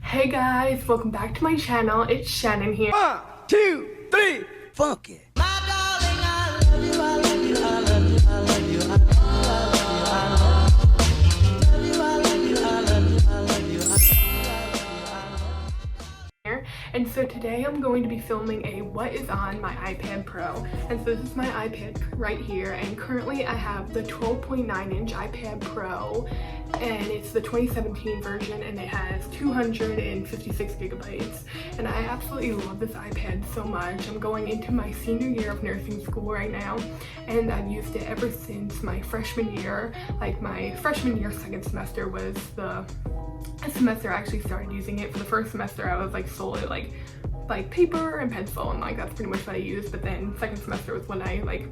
Hey guys, welcome back to my channel. It's Shannon here. 1, 2, 3, funky. And so today I'm going to be filming a what is on my iPad Pro. And so this is my iPad right here, and currently I have the 12.9-inch iPad Pro, and it's the 2017 version, and it has 256 gigabytes. And I absolutely love this iPad so much. I'm going into my senior year of nursing school right now, and I've used it ever since my freshman year. Like my freshman year second semester was the semester I actually started using it. For the first semester I was like solely like paper and pencil, and like that's pretty much what I used. But then second semester was when I like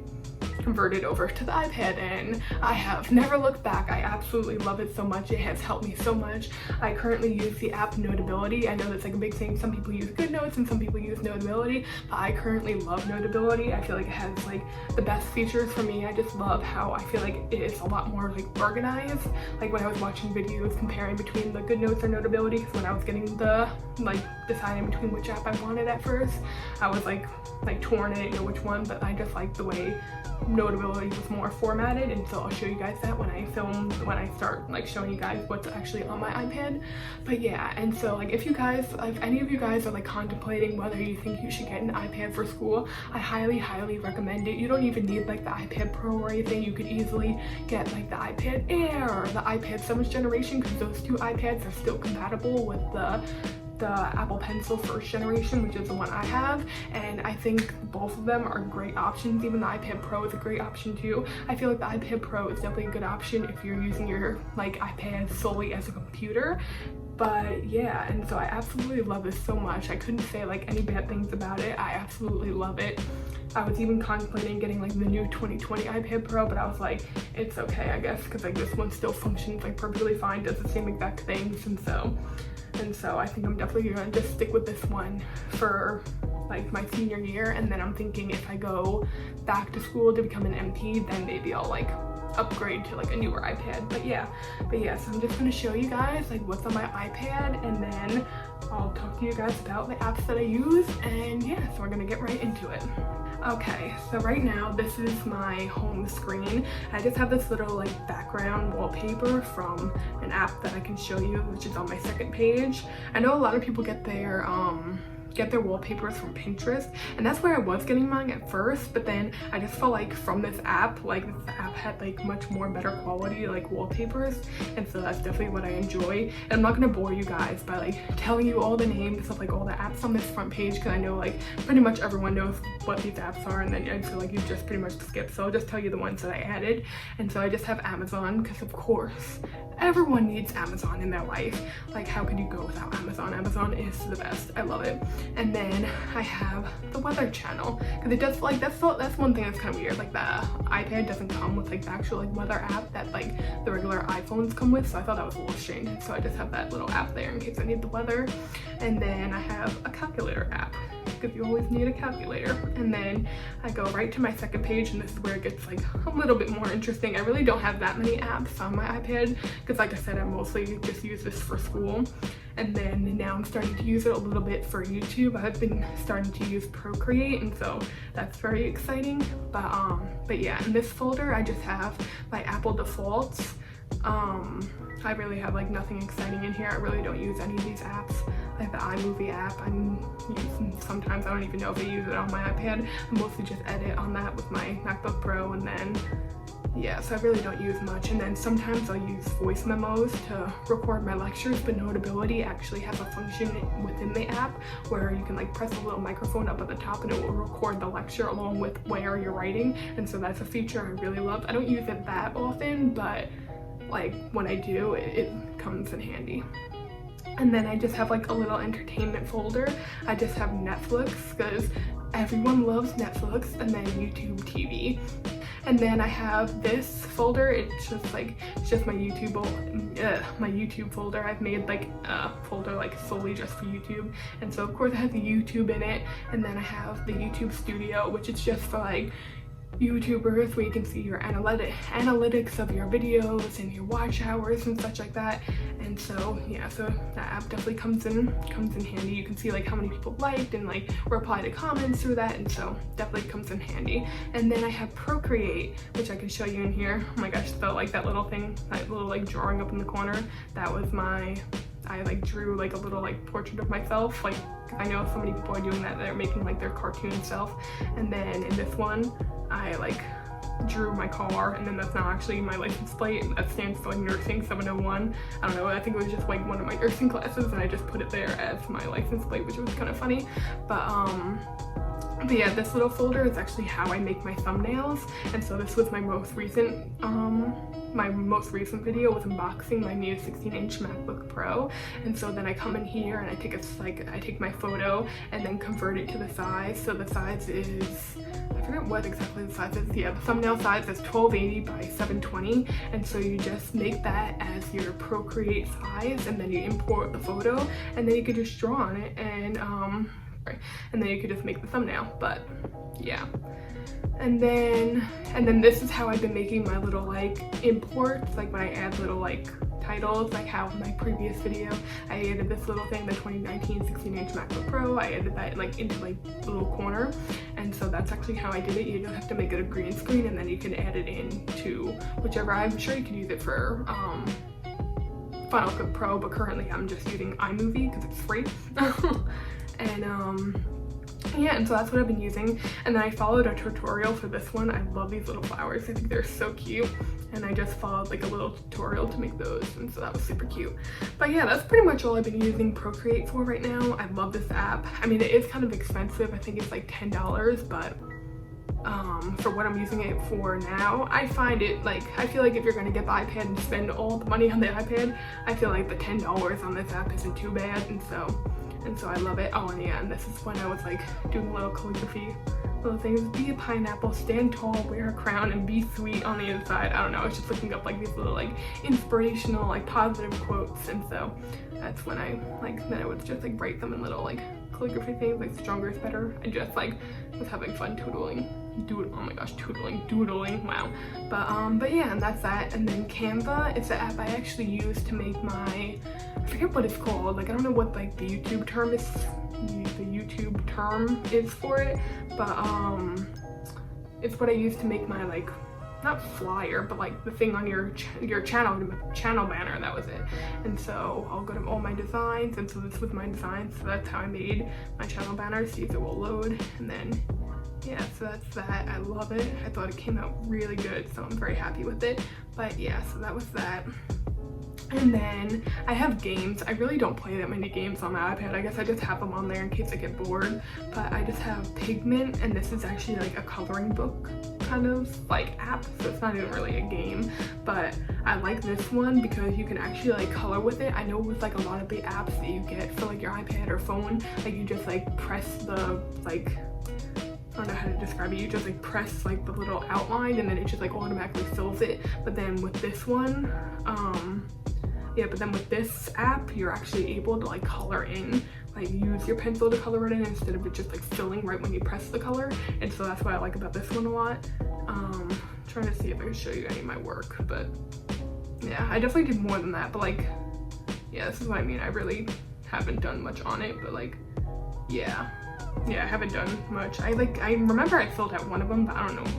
converted over to the iPad, and I have never looked back. I absolutely love it so much. It has helped me so much. I currently use the app Notability. I know that's like a big thing. Some people use GoodNotes and some people use Notability, but I currently love Notability. I feel like it has like the best features for me. I just love how I feel like it is a lot more like organized. Like when I was watching videos comparing between the GoodNotes or Notability, because when I was getting the like deciding between which app I wanted at first, I was like torn. I didn't know which one, but I just like the way Notability was more formatted, and so I'll show you guys that when I start like showing you guys what's actually on my iPad. But yeah, and so like if any of you guys are like contemplating whether you think you should get an iPad for school, I highly recommend it. You don't even need like the iPad Pro or anything. You could easily get like the iPad Air or the iPad 7th generation, because those two iPads are still compatible with the Apple Pencil first generation, which is the one I have, and I think both of them are great options. Even the iPad Pro is a great option too. I feel like the iPad Pro is definitely a good option if you're using your like iPad solely as a computer. But yeah, and so I absolutely love this so much. I couldn't say like any bad things about it. I absolutely love it. I was even contemplating getting like the new 2020 iPad Pro, but I was like, it's okay, I guess, because like this one still functions like perfectly fine, does the same exact things, and so I think I'm definitely gonna just stick with this one for like my senior year. And then I'm thinking if I go back to school to become an MP, then maybe I'll like upgrade to like a newer iPad. But yeah, so I'm just gonna show you guys like what's on my iPad, and then I'll talk to you guys about the apps that I use. And yeah, so we're gonna get right into it. Okay, so right now this is my home screen. I just have this little like background wallpaper from an app that I can show you, which is on my second page. I know a lot of people get their wallpapers from Pinterest, and that's where I was getting mine at first, but then I just felt like from this app, like this app had like much more better quality like wallpapers, and so that's definitely what I enjoy. And I'm not gonna bore you guys by like telling you all the names of like all the apps on this front page, because I know like pretty much everyone knows what these apps are, and then I feel like you just pretty much skip. So I'll just tell you the ones that I added. And so I just have Amazon, because of course everyone needs Amazon in their life. Like how could you go without Amazon? Amazon is the best. I love it. And then I have the Weather channel, because it does like that's one thing that's kind of weird. Like the iPad doesn't come with like the actual like weather app that like the regular iPhones come with, so I thought that was a little strange. So I just have that little app there in case I need the weather. And then I have a calculator app, because you always need a calculator. And then I go right to my second page, and this is where it gets like a little bit more interesting. I really don't have that many apps on my iPad, because like I said, I mostly just use this for school. And then now I'm starting to use it a little bit for YouTube. I've been starting to use Procreate, and so that's very exciting. But yeah, in this folder I just have my Apple defaults. I really have like nothing exciting in here. I really don't use any of these apps. Like the iMovie app I'm using sometimes. I don't even know if I use it on my iPad. I mostly just edit on that with my MacBook Pro, and then yeah, so I really don't use much. And then sometimes I'll use voice memos to record my lectures, but Notability actually has a function within the app where you can like press a little microphone up at the top, and it will record the lecture along with where you're writing. And so that's a feature I really love. I don't use it that often, but like when I do, it comes in handy. And then I just have like a little entertainment folder. I just have Netflix, because everyone loves Netflix, and then YouTube TV. And then I have this folder. It's just my YouTube folder. I've made like a folder like solely just for YouTube, and so of course it has the YouTube in it. And then I have the YouTube Studio, which is just for like YouTubers where you can see your analytics of your videos and your watch hours and such like that. And so yeah, so that app definitely comes in handy. You can see like how many people liked and like reply to comments through that, and so definitely comes in handy. And then I have Procreate, which I can show you in here. Oh my gosh, so like that little thing, that little like drawing up in the corner, that was I like drew like a little like portrait of myself. Like I know so many people are doing that, they're making like their cartoon self. And then in this one I like drew my car, and then that's not actually my license plate. That stands for like nursing 701. I don't know, I think it was just like one of my nursing classes, and I just put it there as my license plate, which was kind of funny. But yeah, this little folder is actually how I make my thumbnails. And so this was my most recent video was unboxing my new 16-inch MacBook Pro. And so then I come in here and I take my photo and then convert it to the size. So the size is, I forget what exactly the size is. Yeah, the thumbnail size is 1280 by 720. And so you just make that as your Procreate size, and then you import the photo, and then you could just draw on it, and then you could just make the thumbnail. But yeah, and then this is how I've been making my little like imports, like when I add little like titles, like how my previous video I added this little thing, the 2019 16-inch MacBook Pro. I added that like into like the little corner, and so that's actually how I did it. You don't have to make it a green screen, and then you can add it into whichever. I'm sure you can use it for Final Cut Pro, but currently I'm just using iMovie because it's free. And yeah, and so that's what I've been using. And then I followed a tutorial for this one. I love these little flowers, I think they're so cute, and I just followed like a little tutorial to make those, and so that was super cute. But yeah, that's pretty much all I've been using Procreate for right now. I love this app. I mean, it is kind of expensive. I think it's like $10, but for what I'm using it for now, I find it like, I feel like if you're gonna get the iPad and spend all the money on the iPad, I feel like the $10 on this app isn't too bad, and so I love it. Oh, and yeah, and this is when I was like doing little calligraphy, little things. Be a pineapple, stand tall, wear a crown, and be sweet on the inside. I don't know, I was just looking up like these little like inspirational, like positive quotes, and so that's when I like, then I would just like write them in little like calligraphy things, like stronger is better. I just like was having fun doodling, oh my gosh, doodling, wow. But yeah, and that's that. And then Canva, it's the app I actually use to make my, I forget what it's called, like I don't know what like the YouTube term is for it, but it's what I use to make my like, not flyer, but like the thing on your channel banner, that was it. And so I'll go to all my designs, and so this was my design, so that's how I made my channel banner. See if it will load, and then yeah, so that's that. I love it. I thought it came out really good, so I'm very happy with it. But yeah, so that was that. And then I have games. I really don't play that many games on my iPad. I guess I just have them on there in case I get bored. But I just have Pigment, and this is actually like a coloring book kind of like app, so it's not even really a game. But I like this one because you can actually like color with it. I know with like a lot of the apps that you get for like your iPad or phone, like you just like press the like, I don't know how to describe it, you just like press like the little outline, and then it just like automatically fills it. But then with this one, but then with this app, you're actually able to like color in, like use your pencil to color it in instead of it just like filling right when you press the color. And so that's what I like about this one a lot. Trying to see if I can show you any of my work, but yeah, I definitely did more than that. But like, yeah, this is what I mean. I really haven't done much on it, but like, yeah, I haven't done much. I remember I filled out one of them, but I don't know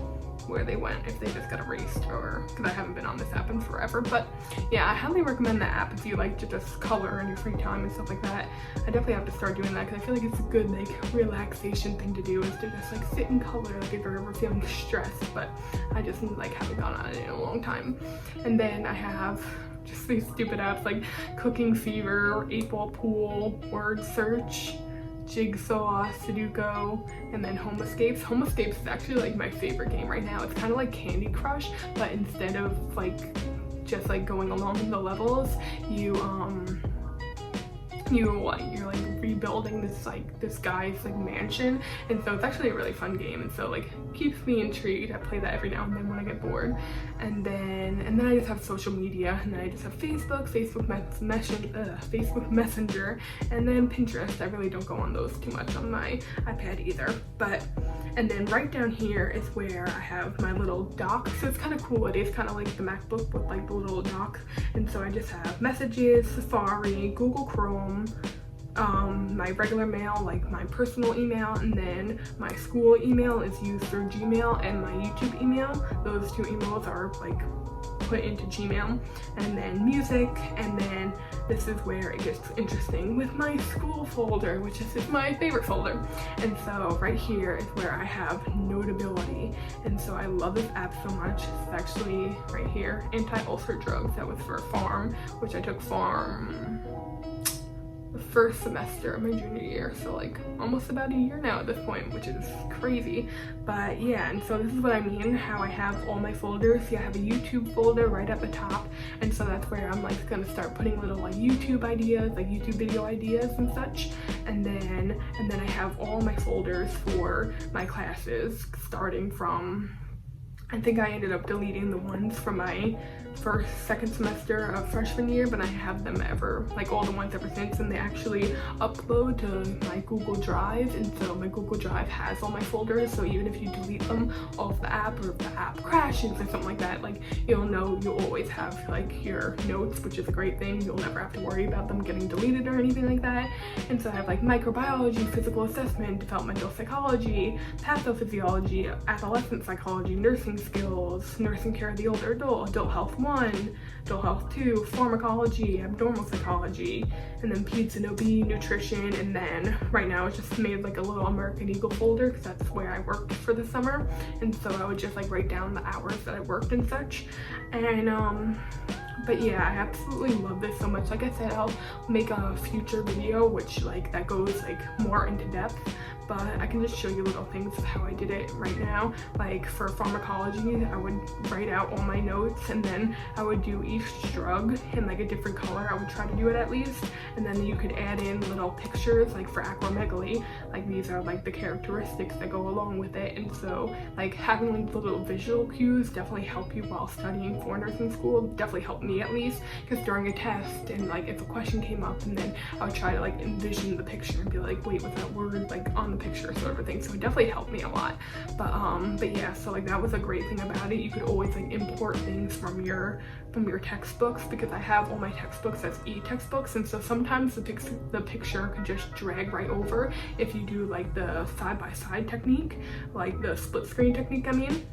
where they went, if they just got erased, or because I haven't been on this app in forever. But yeah, I highly recommend that app if you like to just color in your free time and stuff like that. I definitely have to start doing that because I feel like it's a good like relaxation thing to do, is to just like sit and color, like if you're ever feeling stressed. But I just like haven't gone on it in a long time. And then I have just these stupid apps like Cooking Fever, 8-Ball Pool, Word Search, Jigsaw, Sudoku, and then Home Escapes. Home Escapes is actually like my favorite game right now. It's kind of like Candy Crush, but instead of like just like going along the levels, you're like rebuilding this guy's like mansion, and so it's actually a really fun game, and so like keeps me intrigued. I play that every now and then when I get bored. And then I just have social media, and then I just have Facebook Messenger, and then Pinterest. I really don't go on those too much on my iPad either. And then right down here is where I have my little dock. So it's kind of cool. It is kind of like the MacBook with like the little dock. And so I just have Messages, Safari, Google Chrome, my regular mail, like my personal email, and then my school email is used through Gmail, and my YouTube email. Those two emails are like put into Gmail. And then music, and then this is where it gets interesting with my school folder, which is my favorite folder. And so right here is where I have Notability, and so I love this app so much. It's actually right here, anti-ulcer drugs. That was for pharm, which I took pharm the first semester of my junior year, so like almost about a year now at this point, which is crazy. But yeah, and so this is what I mean, how I have all my folders. See, I have a YouTube folder right at the top, and so that's where I'm like gonna start putting little like YouTube ideas, like YouTube video ideas and such. And then I have all my folders for my classes, starting from, I think I ended up deleting the ones from my second semester of freshman year, but I have them like all the ones ever since, and they actually upload to my Google Drive, and so my Google Drive has all my folders, so even if you delete them off the app, or if the app crashes or something like that, like you'll always have like your notes, which is a great thing. You'll never have to worry about them getting deleted or anything like that. And so I have like microbiology, physical assessment, developmental psychology, pathophysiology, adolescent psychology, nursing skills, nursing care of the older adult, adult health 1, adult health 2, pharmacology, abnormal psychology, and then peds and OB, nutrition. And then right now it's just made like a little American Eagle folder because that's where I worked for the summer, and so I would just like write down the hours that I worked and such. And but yeah, I absolutely love this so much. Like I said, I'll make a future video which like that goes like more into depth, but I can just show you little things of how I did it right now. Like for pharmacology, I would write out all my notes, and then I would do each drug in like a different color. I would try to do it at least, and then you could add in little pictures. Like for acromegaly, like these are like the characteristics that go along with it. And so like having like the little visual cues definitely help you while studying for nursing school. Definitely helped me at least, because during a test, and like if a question came up, and then I would try to like envision the picture and be like, wait, was that word like on the picture, sort of a thing. So it definitely helped me a lot. But yeah, so like that was a great thing about it. You could always like import things from your textbooks, because I have all my textbooks as e-textbooks, and so sometimes the picture could just drag right over if you do like the side-by-side technique, like the split screen technique, I mean.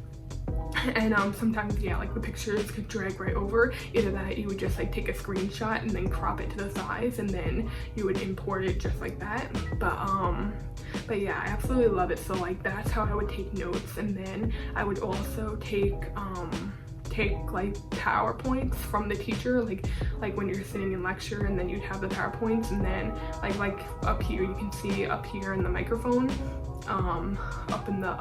And sometimes, yeah, like the pictures could drag right over. Either that, you would just like take a screenshot and then crop it to the size, and then you would import it just like that. But yeah, I absolutely love it. So like that's how I would take notes. And then I would also take like PowerPoints from the teacher, like when you're sitting in lecture, and then you'd have the PowerPoints, and then like up here, you can see up here in the microphone, up in the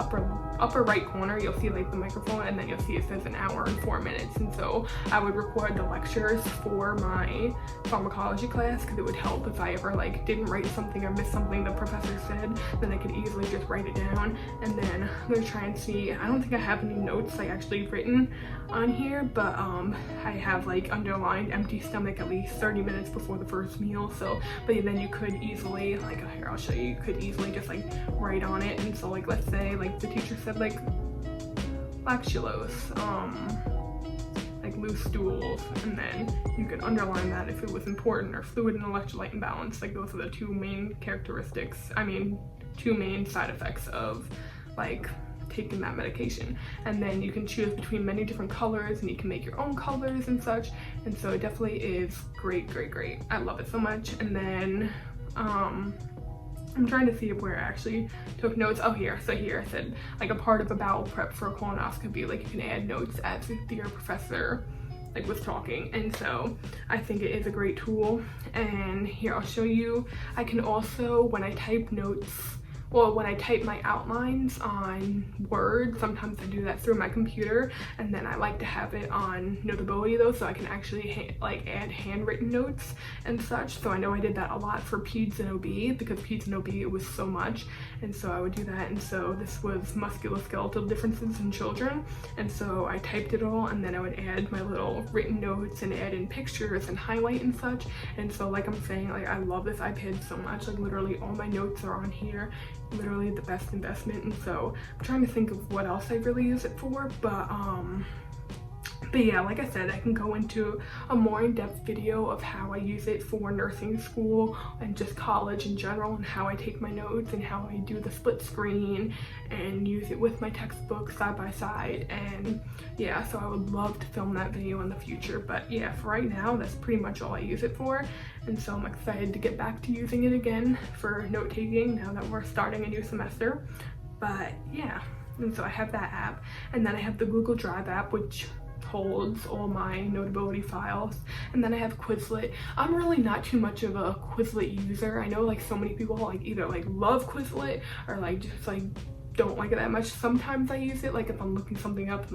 upper right corner, you'll see like the microphone, and then you'll see it says 1 hour and 4 minutes. And so I would record the lectures for my pharmacology class, because it would help if I ever like didn't write something or missed something the professor said, then I could easily just write it down. And then I'm gonna try and see, I don't think I have any notes like actually written on here, but I have like underlined empty stomach at least 30 minutes before the first meal. So but then you could easily like, here I'll show you, you could easily just like write on it. And so like let's say like the teacher said like lactulose, like loose stools, and then you could underline that if it was important, or fluid and electrolyte imbalance. Like those are the two main two main side effects of like taking that medication. And then you can choose between many different colors, and you can make your own colors and such. And so it definitely is great. I love it so much. And then I'm trying to see where I actually took notes. Oh, here. So here I said like a part of a bowel prep for a colonoscopy, like you can add notes as if your professor like was talking. And so I think it is a great tool. And here I'll show you, I can also, when I type notes, well, when I type my outlines on Word, sometimes I do that through my computer, and then I like to have it on Notability though, so I can actually like add handwritten notes and such. So I know I did that a lot for Peds and OB, because Peds and OB it was so much, and so I would do that. And so this was musculoskeletal differences in children, and so I typed it all, and then I would add my little written notes and add in pictures and highlight and such. And so like I'm saying, like I love this iPad so much, like literally all my notes are on here, literally the best investment. And so I'm trying to think of what else I really use it for, but yeah, like I said, I can go into a more in-depth video of how I use it for nursing school and just college in general, and how I take my notes and how I do the split screen and use it with my textbooks side by side. And yeah, so I would love to film that video in the future, but yeah, for right now that's pretty much all I use it for. And so I'm excited to get back to using it again for note-taking now that we're starting a new semester. But yeah, and so I have that app, and then I have the Google Drive app, which holds all my Notability files, and then I have Quizlet. I'm really not too much of a Quizlet user. I know like so many people like either like love Quizlet or like just like don't like it that much. Sometimes I use it like if I'm looking something up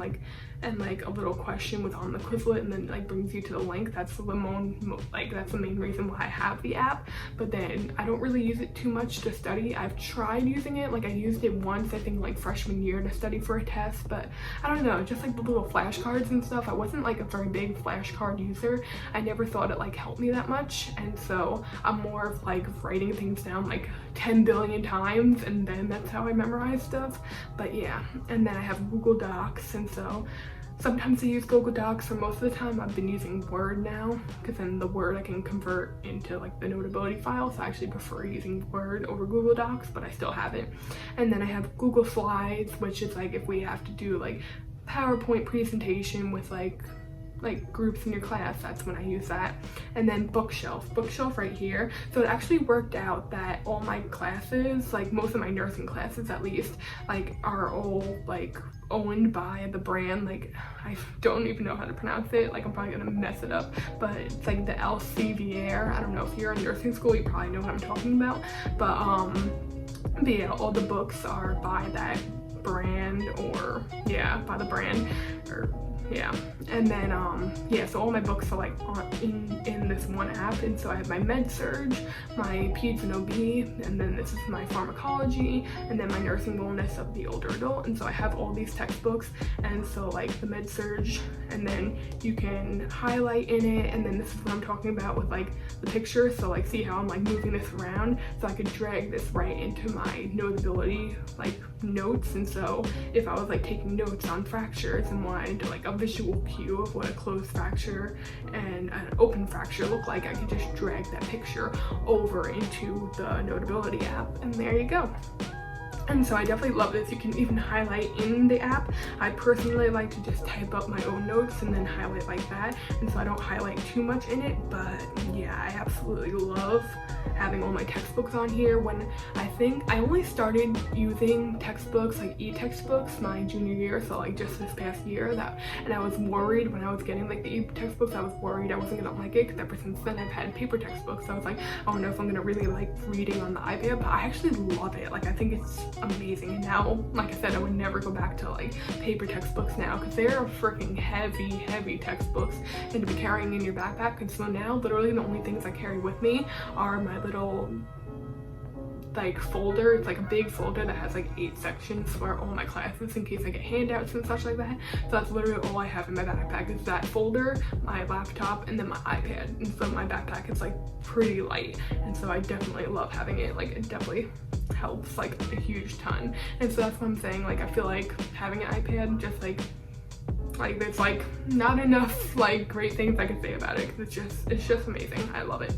and like a little question was on the Quizlet and then like brings you to the link. That's the main reason why I have the app. But then I don't really use it too much to study. I've tried using it, like I used it once I think like freshman year to study for a test, but I don't know, just like the little flashcards and stuff. I wasn't like a very big flashcard user. I never thought it like helped me that much, and so I'm more of like writing things down like 10 billion times, and then that's how I memorize stuff. But yeah, and then I have Google Docs, and so sometimes I use Google Docs. For most of the time I've been using Word now, because then the Word I can convert into like the Notability file, so I actually prefer using Word over Google Docs, but I still have it. And then I have Google Slides, which is like if we have to do like PowerPoint presentation with like groups in your class, that's when I use that. And then bookshelf right here. So it actually worked out that all my classes, like most of my nursing classes at least, like are all like owned by the brand, like I don't even know how to pronounce it, like I'm probably gonna mess it up, but it's like the Elsevier. I don't know, if you're in nursing school you probably know what I'm talking about, but yeah, all the books are by that brand, or yeah, by the brand, or yeah. And then yeah, so all my books are like in this one app. And so I have my med surge, my Peds and OB, and then this is my pharmacology, and then my nursing wellness of the older adult. And so I have all these textbooks, and so like the med surge, and then you can highlight in it, and then this is what I'm talking about with like the picture. So like see how I'm like moving this around, so I could drag this right into my Notability like notes. And so if I was like taking notes on fractures and wanted to like a visual cue of what a closed fracture and an open fracture look like, I could just drag that picture over into the Notability app, and there you go. And so I definitely love this. You can even highlight in the app. I personally like to just type up my own notes and then highlight like that, and so I don't highlight too much in it. But yeah, I absolutely love having all my textbooks on here. When I think I only started using textbooks, like e-textbooks, my junior year, so like just this past year, and I was worried when I was getting like the e-textbooks, I was worried I wasn't gonna like it, because ever since then I've had paper textbooks. So I was like, I don't know if I'm gonna really like reading on the iPad, but I actually love it. Like I think it's amazing. And now, like I said, I would never go back to like paper textbooks now, because they're freaking heavy textbooks and to be carrying in your backpack. And so now literally the only things I carry with me are my little like folder. It's like a big folder that has like 8 sections for all my classes in case I get handouts and such like that. So that's literally all I have in my backpack, is that folder, my laptop, and then my iPad. And so my backpack is like pretty light, and so I definitely love having it. Like it definitely helps like a huge ton. And so that's what I'm saying, like I feel like having an iPad just like there's like not enough like great things I can say about it, because it's just amazing. I love it.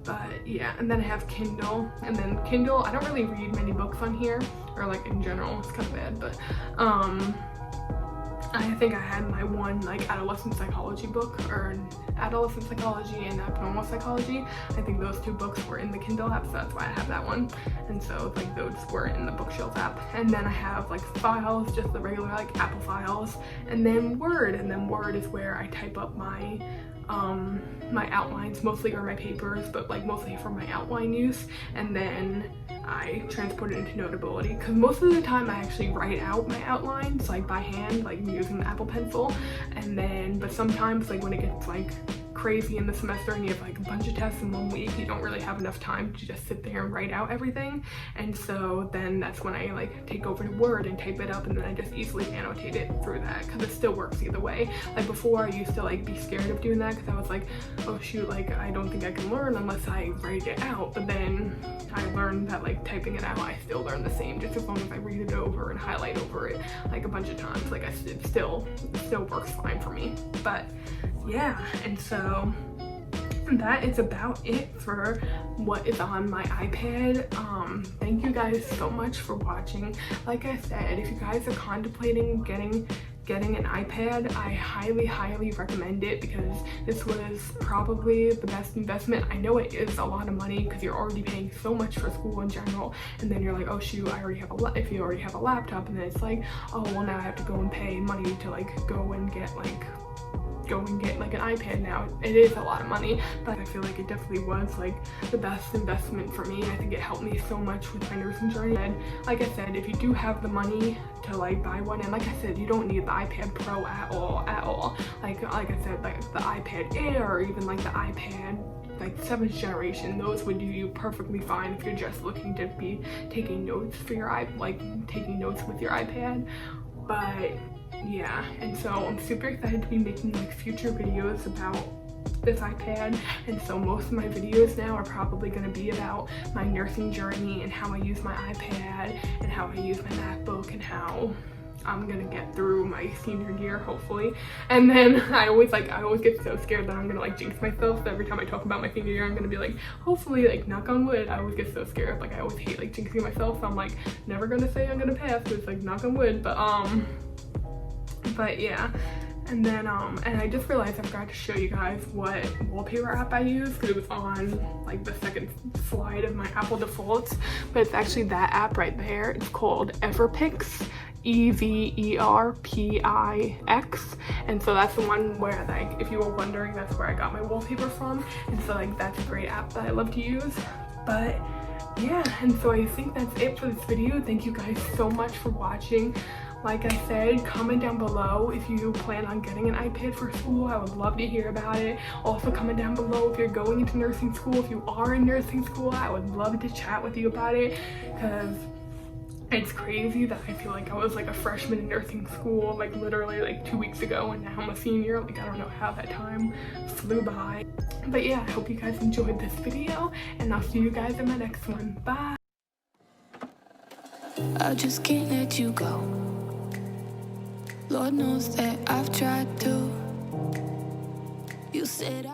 But yeah, and then I have Kindle, and then Kindle, I don't really read many books on here, or like in general, it's kind of bad, but I think I had my one like adolescent psychology book, or adolescent psychology and abnormal psychology. I think those 2 books were in the Kindle app, so that's why I have that one. And so like those were in the bookshelf app. And then I have like files, just the regular like Apple files, and then Word. And then Word is where I type up my my outlines mostly, or my papers, but like mostly for my outline use, and then I transport it into Notability, because most of the time I actually write out my outlines like by hand, like using the Apple Pencil, and then but sometimes like when it gets like crazy in the semester and you have like a bunch of tests in 1 week, you don't really have enough time to just sit there and write out everything, and so then that's when I like take over to Word and type it up, and then I just easily annotate it through that, because it still works either way. Like before I used to like be scared of doing that because I was like, oh shoot, like I don't think I can learn unless I write it out, but then I learned that like typing it out, I still learn the same, just as long as I read it over and highlight over it like a bunch of times. Like it still works fine for me. But yeah, and so that is about it for what is on my iPad. Thank you guys so much for watching. Like I said, if you guys are contemplating getting an iPad, I highly recommend it, because this was probably the best investment. I know it is a lot of money because you're already paying so much for school in general, and then you're like, oh shoot, if you already have a laptop, and then it's like, oh well, now I have to go and pay money to like go and get like an iPad now. It is a lot of money, but I feel like it definitely was like the best investment for me. I think it helped me so much with my nursing journey. And like I said, if you do have the money to like buy one, and like I said, you don't need the iPad Pro at all. Like I said, like the iPad Air, or even like the iPad like 7th generation, those would do you perfectly fine if you're just looking to be taking notes for your taking notes with your iPad. But yeah, and so I'm super excited to be making like future videos about this iPad, and so most of my videos now are probably going to be about my nursing journey and how I use my iPad and how I use my MacBook and how I'm gonna get through my senior year, hopefully. And then I always get so scared that I'm gonna like jinx myself, so every time I talk about my senior year I'm gonna be like, hopefully, like knock on wood. I always get so scared, like I always hate like jinxing myself, so I'm like never gonna say I'm gonna pass, because like knock on wood. But yeah, and then and I just realized I forgot to show you guys what wallpaper app I use, because it was on like the second slide of my Apple defaults, but it's actually that app right there. It's called Everpix, Everpix, and so that's the one where, like, if you were wondering, that's where I got my wallpaper from, and so like that's a great app that I love to use. But yeah, and so I think that's it for this video. Thank you guys so much for watching. Like I said, comment down below if you plan on getting an iPad for school. I would love to hear about it. Also comment down below if you're going into nursing school. If you are in nursing school, I would love to chat with you about it, because it's crazy that I feel like I was like a freshman in nursing school like literally like 2 weeks ago, and now I'm a senior. Like I don't know how that time flew by. But yeah, I hope you guys enjoyed this video, and I'll see you guys in my next one. Bye! I just can't let you go. Lord knows that I've tried to. You said